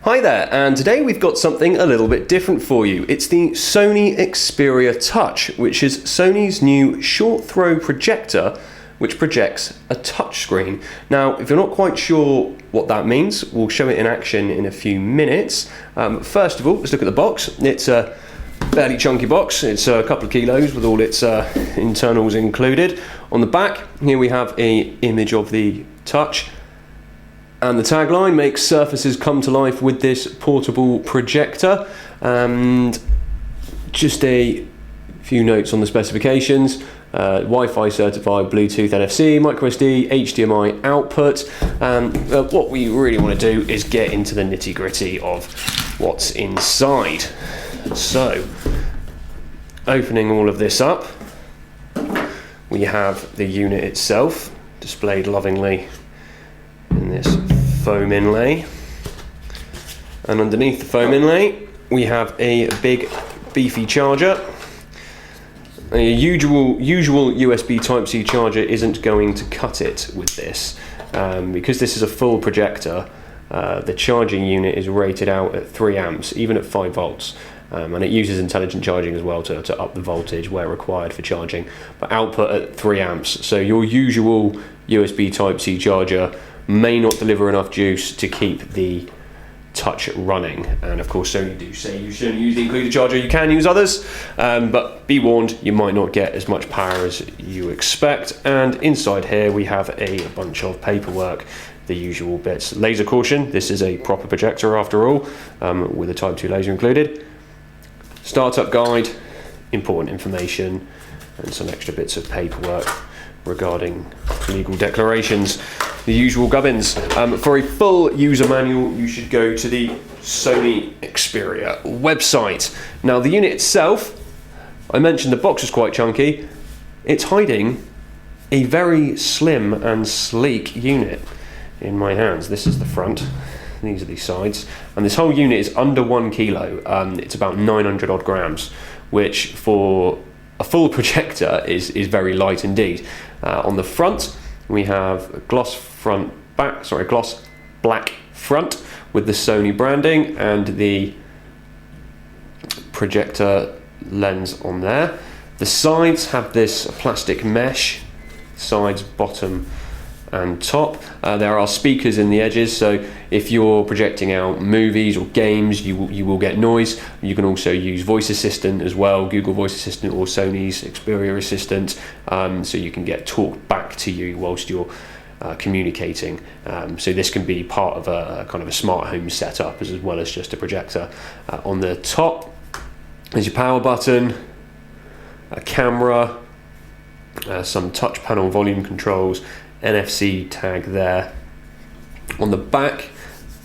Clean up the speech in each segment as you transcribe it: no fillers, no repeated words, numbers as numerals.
Hi there, and today we've got something a little bit different for you. It's the Sony Xperia Touch, which is Sony's new short throw projector which projects a touchscreen. Now, if you're not quite sure what that means, we'll show it in action in a few minutes. First of all, let's look at the box. It's a fairly chunky box. It's a couple of kilos with all its internals included. On the back, here we have an image of the Touch. And the tagline makes surfaces come to life with this portable projector. And just a few notes on the specifications. Wi-Fi certified, Bluetooth, NFC, microSD, HDMI output. What we really want to do is get into the nitty-gritty of what's inside. So, opening all of this up, we have the unit itself displayed lovingly in this foam inlay, and underneath the foam inlay we have a big beefy charger. A usual USB Type-C charger isn't going to cut it with this, because this is a full projector. The charging unit is rated out at 3 amps, even at 5 volts. And it uses intelligent charging as well to up the voltage where required for charging, but output at 3 amps. So your usual USB Type-C charger may not deliver enough juice to keep the Touch running. And of course Sony do say you shouldn't use the included charger, you can use others, but be warned, you might not get as much power as you expect. And inside here we have a bunch of paperwork, the usual bits. Laser caution, this is a proper projector after all, with a Type 2 laser included. Startup guide, important information, and some extra bits of paperwork regarding legal declarations, the usual gubbins. For a full user manual, you should go to the Sony Xperia website. Now, the unit itself, I mentioned the box is quite chunky. It's hiding a very slim and sleek unit in my hands. This is the front. These are the sides, and this whole unit is under 1 kilo. It's about 900 odd grams, which for a full projector is very light indeed. On the front, we have gloss black front with the Sony branding and the projector lens on there. The sides have this plastic mesh, sides, bottom and top. There are speakers in the edges, so if you're projecting out movies or games, you will get noise. You can also use voice assistant as well, Google Voice Assistant or Sony's Xperia Assistant, so you can get talk back to you whilst you're communicating. So this can be part of a kind of a smart home setup as well as just a projector. On the top is your power button, a camera, some touch panel volume controls, NFC tag there. On the back,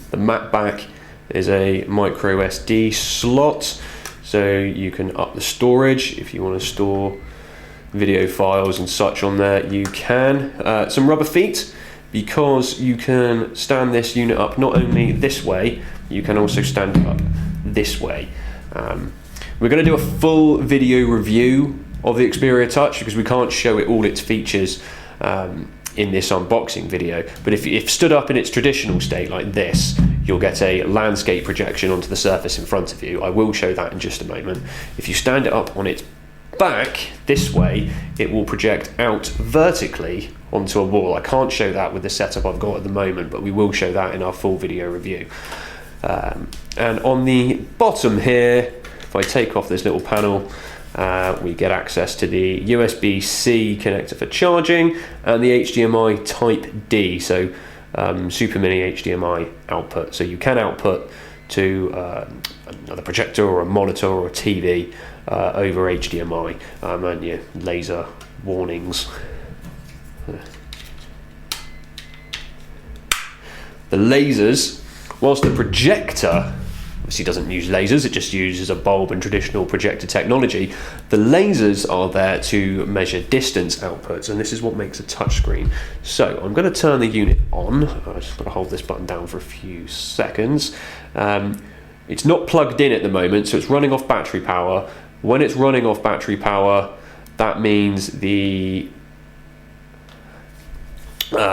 the matte back, is a micro SD slot, so you can up the storage if you want to store video files and such on there. You can. Some rubber feet, because you can stand this unit up not only this way, you can also stand it up this way. We're going to do a full video review of the Xperia Touch because we can't show it all its features in this unboxing video, but if stood up in its traditional state like this, you'll get a landscape projection onto the surface in front of you. I will show that in just a moment. If you stand it up on its back this way, it will project out vertically onto a wall. I can't show that with the setup I've got at the moment, but we will show that in our full video review. And on the bottom here, if I take off this little panel, we get access to the USB-C connector for charging and the HDMI Type D, so Super Mini HDMI output. So you can output to another projector or a monitor or a TV over HDMI, and your laser warnings. The lasers, whilst the projector obviously doesn't use lasers, it just uses a bulb and traditional projector technology. The lasers are there to measure distance outputs, and this is what makes a touchscreen. So I'm going to turn the unit on. I've just got to hold this button down for a few seconds. It's not plugged in at the moment, so it's running off battery power. When it's running off battery power, that means the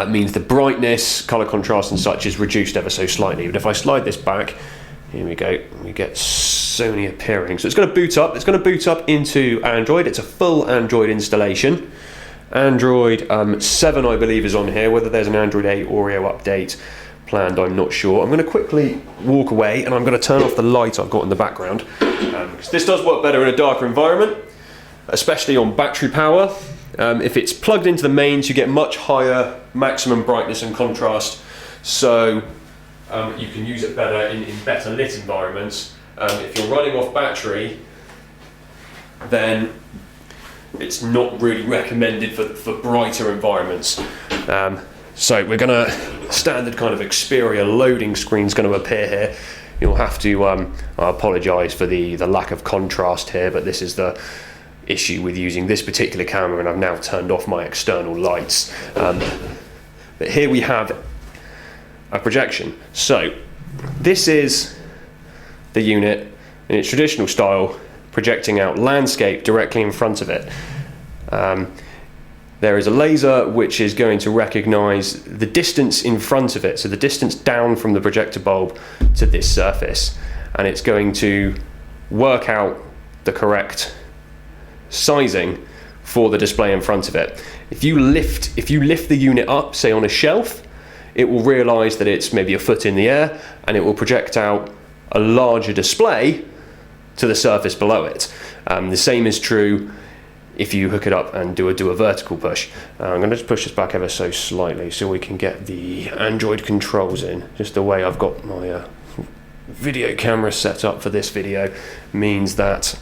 means the brightness, color contrast and such is reduced ever so slightly. But if I slide this back, here we go, we get Sony appearing. So it's going to boot up. It's going to boot up into Android. It's a full Android installation. Android 7, I believe, is on here. Whether there's an Android 8 Oreo update planned, I'm not sure. I'm going to quickly walk away and I'm going to turn off the light I've got in the background, because this does work better in a darker environment, especially on battery power. If it's plugged into the mains, you get much higher maximum brightness and contrast, so you can use it better in better lit environments. If you're running off battery, then it's not really recommended for brighter environments. So we're gonna, standard kind of Xperia loading screen's going to appear here. You'll have to, I apologise for the lack of contrast here, but this is the issue with using this particular camera, and I've now turned off my external lights. But here we have a projection. So this is the unit in its traditional style, projecting out landscape directly in front of it. There is a laser which is going to recognise the distance in front of it, so the distance down from the projector bulb to this surface, and it's going to work out the correct sizing for the display in front of it. If you lift the unit up, say on a shelf, it will realise that it's maybe a foot in the air, and it will project out a larger display to the surface below it. The same is true if you hook it up and do a vertical push. I'm going to just push this back ever so slightly so we can get the Android controls in. Just the way I've got my video camera set up for this video means that,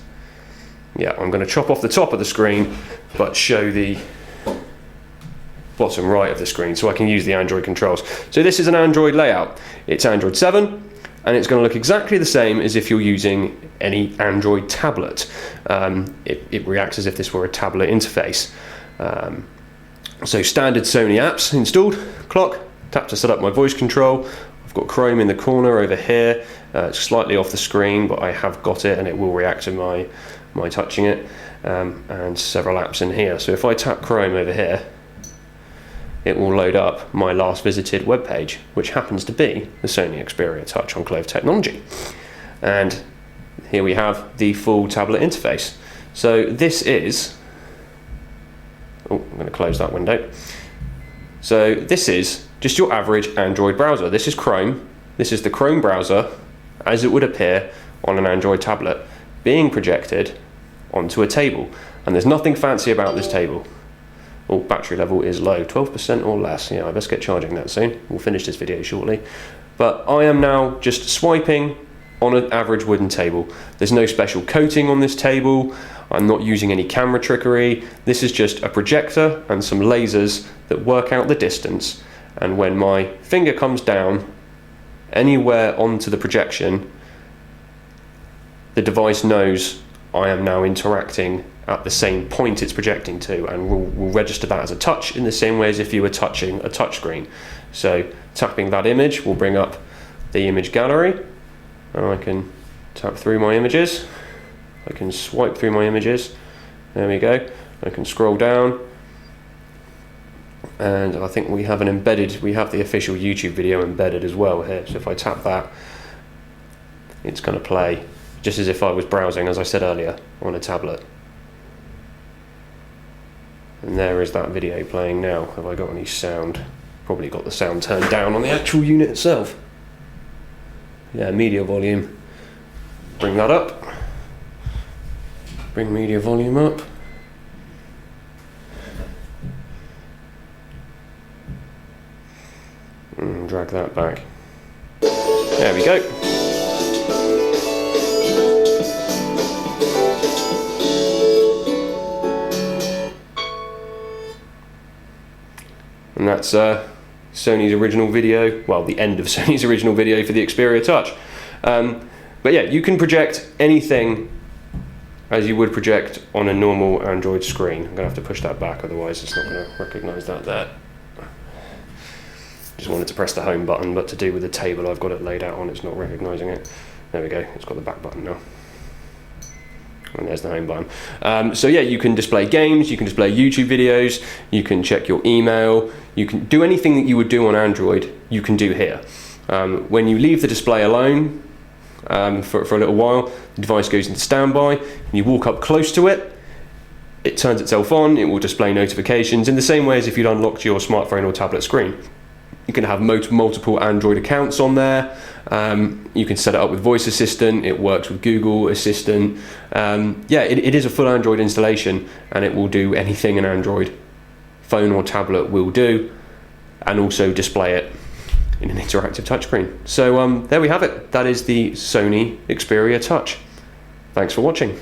yeah, I'm going to chop off the top of the screen but show the bottom right of the screen so I can use the Android controls. So this is an Android layout. It's Android 7. And it's going to look exactly the same as if you're using any Android tablet. It reacts as if this were a tablet interface. So standard Sony apps installed, clock, tap to set up my voice control. I've got Chrome in the corner over here. It's slightly off the screen, but I have got it and it will react to my touching it. And several apps in here. So if I tap Chrome over here, it will load up my last visited web page, which happens to be the Sony Xperia Touch on Clove Technology. And here we have the full tablet interface. So this is, oh, I'm going to close that window. So this is just your average Android browser. This is Chrome. This is the Chrome browser as it would appear on an Android tablet, being projected onto a table. And there's nothing fancy about this table. Oh, battery level is low, 12% or less. Yeah, I best get charging that soon. We'll finish this video shortly. But I am now just swiping on an average wooden table. There's no special coating on this table. I'm not using any camera trickery. This is just a projector and some lasers that work out the distance. And when my finger comes down anywhere onto the projection, the device knows I am now interacting at the same point it's projecting to, and will register that as a touch in the same way as if you were touching a touchscreen. So tapping that image will bring up the image gallery, and I can tap through my images. I can swipe through my images. There we go. I can scroll down, and I think we have an embedded, we have the official YouTube video embedded as well here. So if I tap that, it's going to play just as if I was browsing, as I said earlier, on a tablet. And there is that video playing now. Have I got any sound? Probably got the sound turned down on the actual unit itself. Yeah, media volume. Bring that up. Bring media volume up. And drag that back. There we go. And that's Sony's original video, well, the end of Sony's original video for the Xperia Touch. But yeah, you can project anything as you would project on a normal Android screen. I'm going to have to push that back, otherwise it's not going to recognise that there. Just wanted to press the home button, but to do with the table I've got it laid out on, it's not recognising it. There we go, it's got the back button now. And there's the home button. So yeah, you can display games, you can display YouTube videos, you can check your email, you can do anything that you would do on Android, you can do here. When you leave the display alone for a little while, the device goes into standby, and you walk up close to it, it turns itself on, it will display notifications in the same way as if you'd unlocked your smartphone or tablet screen. You can have multiple Android accounts on there. You can set it up with Voice Assistant. It works with Google Assistant. Yeah, it is a full Android installation, and it will do anything an Android phone or tablet will do, and also display it in an interactive touchscreen. So there we have it. That is the Sony Xperia Touch. Thanks for watching.